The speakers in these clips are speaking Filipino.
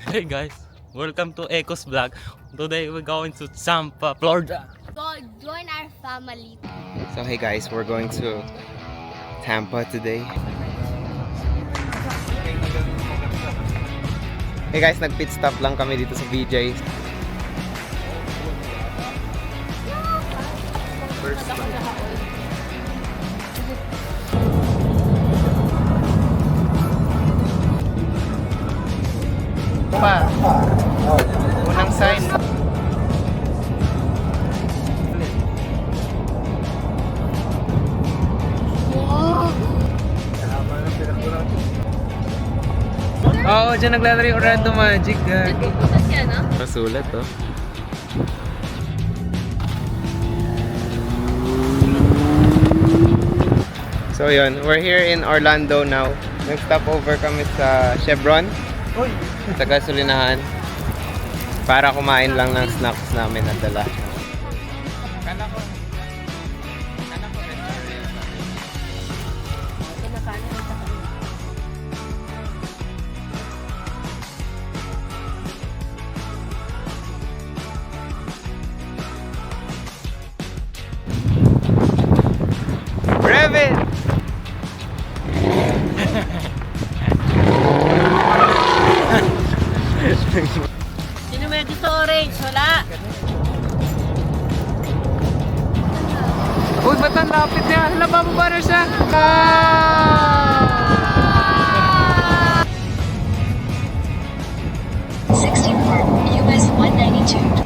Hey guys, welcome to Echo's Vlog. Today we're going to Tampa, Florida. Go join our family. So hey guys, we're going to Tampa today. Hey guys, nag-pit stop lang kami dito sa BJ's. First stop. Pa. Unang sign. Oo, dyan naglalaro yung Orlando Magic. Nagpupuntas yan, no? Masulat, oh. So yun, we're here in Orlando now. Nag-stop over kami sa Chevron. Sa gasolinahan. Para kumain lang ng snacks namin na dala. Brevin! Sino may gusto orange? Wala. Uy, ba't ang lapit niya? Hala, bababa na siya! 64, US 192.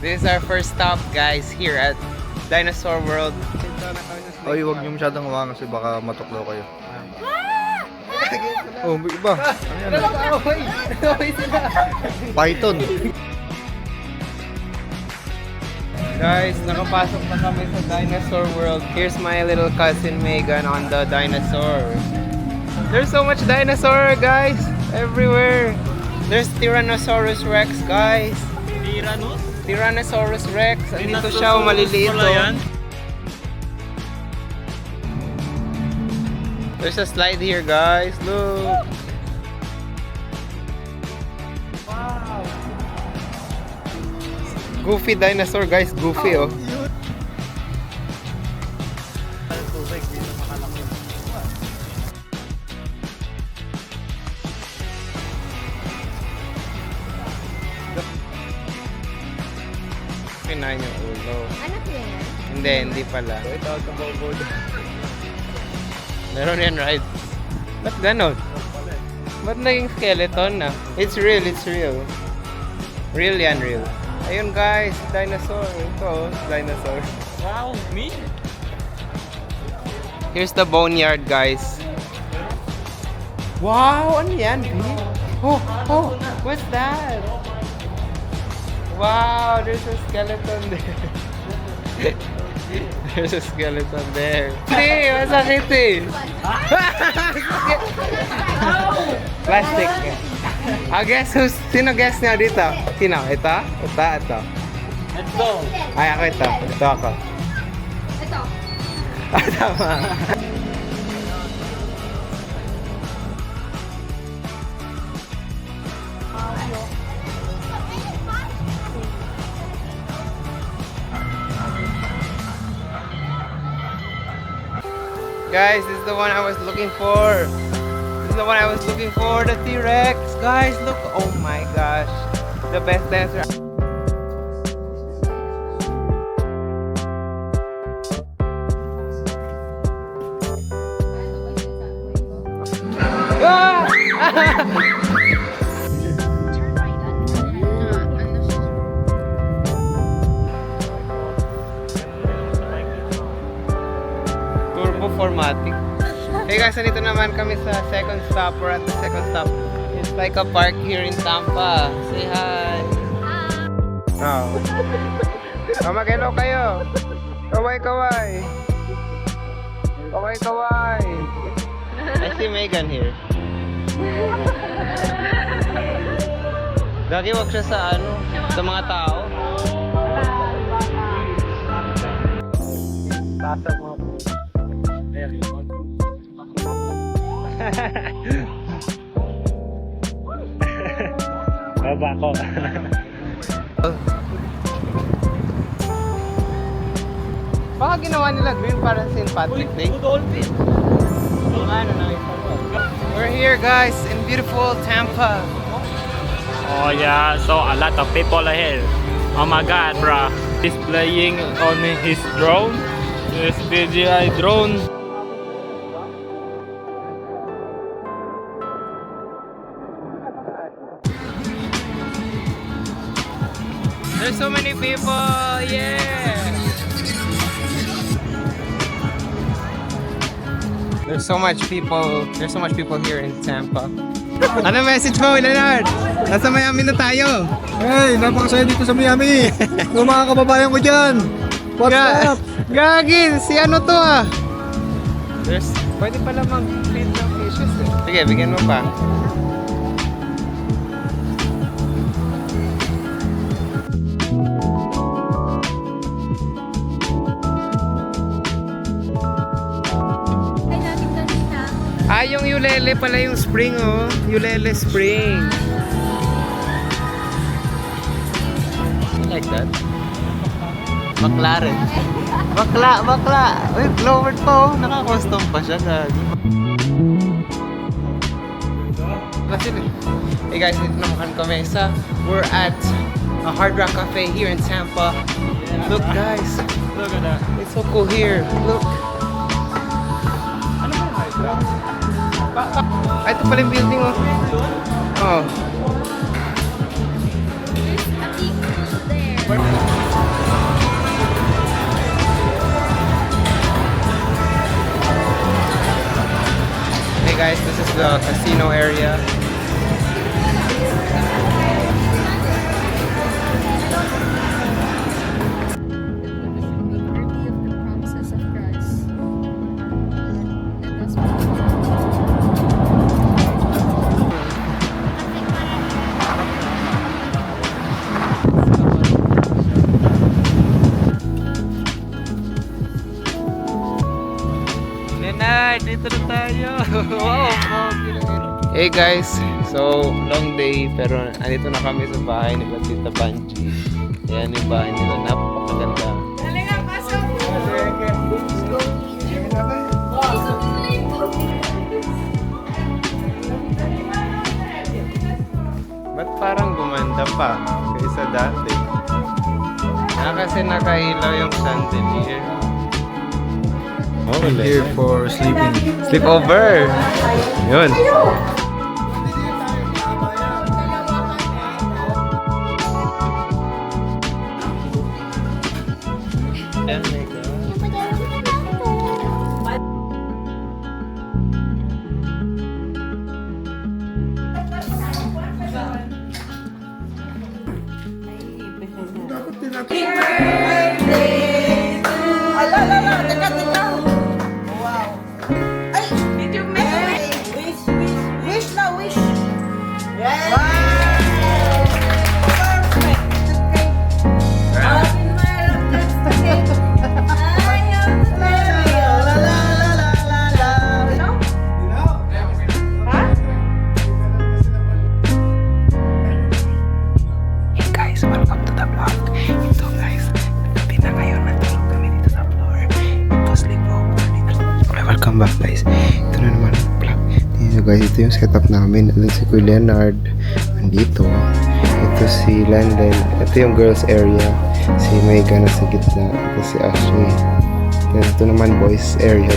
This is our first stop, guys, here at Dinosaur World. Oy, huwag niyo masyadong hawakan kasi baka matuklaw kayo. Oh, may iba. Ano yan? Python. Guys, nakapasok na kami sa Dinosaur World. Here's my little cousin Megan on the dinosaur. There's so much dinosaur, guys, everywhere. There's Tyrannosaurus Rex, guys. Tyrannosaurus Rex. Andito siya, maliliit oh. There's a slide here, guys. Look. Wow. Goofy dinosaur, guys. Goofy, oh. Pinahin yung ulo. Ano po yan? Hindi pala. Meron yan ride. Ba't ganon? Ba't naging skeleton na? It's real, it's real. Real yan, real. Ayun guys, dinosaur. Ito, dinosaur. Wow, me? Here's the boneyard, guys. Wow, ano yan, B? Oh, what's that? Wow, there's a skeleton there. There's a skeleton there. Hindi, masakit eh. Plastic. Guess who's, sino guess niya dito? Sino? Ito? Ito. Let's go. Ay, ako ito. Ito ako. Ito. Tama. Guys, this is the one I was looking for. This is the one I was looking for, the T-Rex. Guys, look. Oh my gosh. The best dancer. Ah! Turbo-formatic. Hey guys, nandito naman kami sa second stop. We're at the second stop. It's like a park here in Tampa. Say hi. Oh. Mag-hello kayo. Kaway. I see Megan here. Gagi, wag siya sa ano. sa mga tao. Pasok mo. Baba ko. Baka ginawa nila green para sa St. Patrick Day. We're here guys in beautiful Tampa. Oh yeah, so a lot of people here. Oh my god, bro. He's playing on his drone. His DJI drone. There's so many people, yeah! There's so much people here in Tampa. Ano message mo, Leonard? Nasa Miami na tayo. Hey, napakasaya dito sa Miami. Yung mga kababayan ko dyan. What's up? Gagin, si ano to ah? Pwede pala mag-feed ng fishes eh. Sige, bigyan mo pa. Yung Ulele pala yung spring oh. Ulele Spring. You like that? McLaren. Bakla. Uy, blower to. Naka-custom pa siya. Hey guys, dito naman kami sa we're at a Hard Rock Cafe here in Tampa. Look guys. Look at that. It's so cool here. Look. Ito pala yung building oh. Oh. Hey guys, this is the casino area. Dito na tayo. Wow. Hey guys, so long day pero andito na kami sa bahay nila Tita Panchi. Ayan yung bahay nila, napakaganda. Ba't parang gumanda pa kaysa dati? Kasi nakailaw yung chandelier. I'm here for sleeping. Sleepover! Yun. Welcome back guys. Ito na naman ang vlog. So guys, ito yung setup namin. Ito si Kuya Leonard. Andito. Ito si Landon. Ito yung girls area. Si Megan nasa gitna. Ito si Ashley. Then ito naman boys area.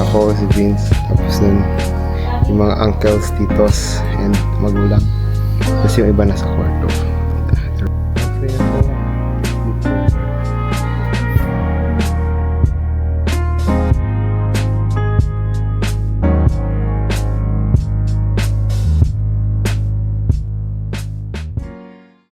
Ako si Vince. Tapos dun yung mga uncles, titos, and magulang. Tapos yung iba nasa kwarto.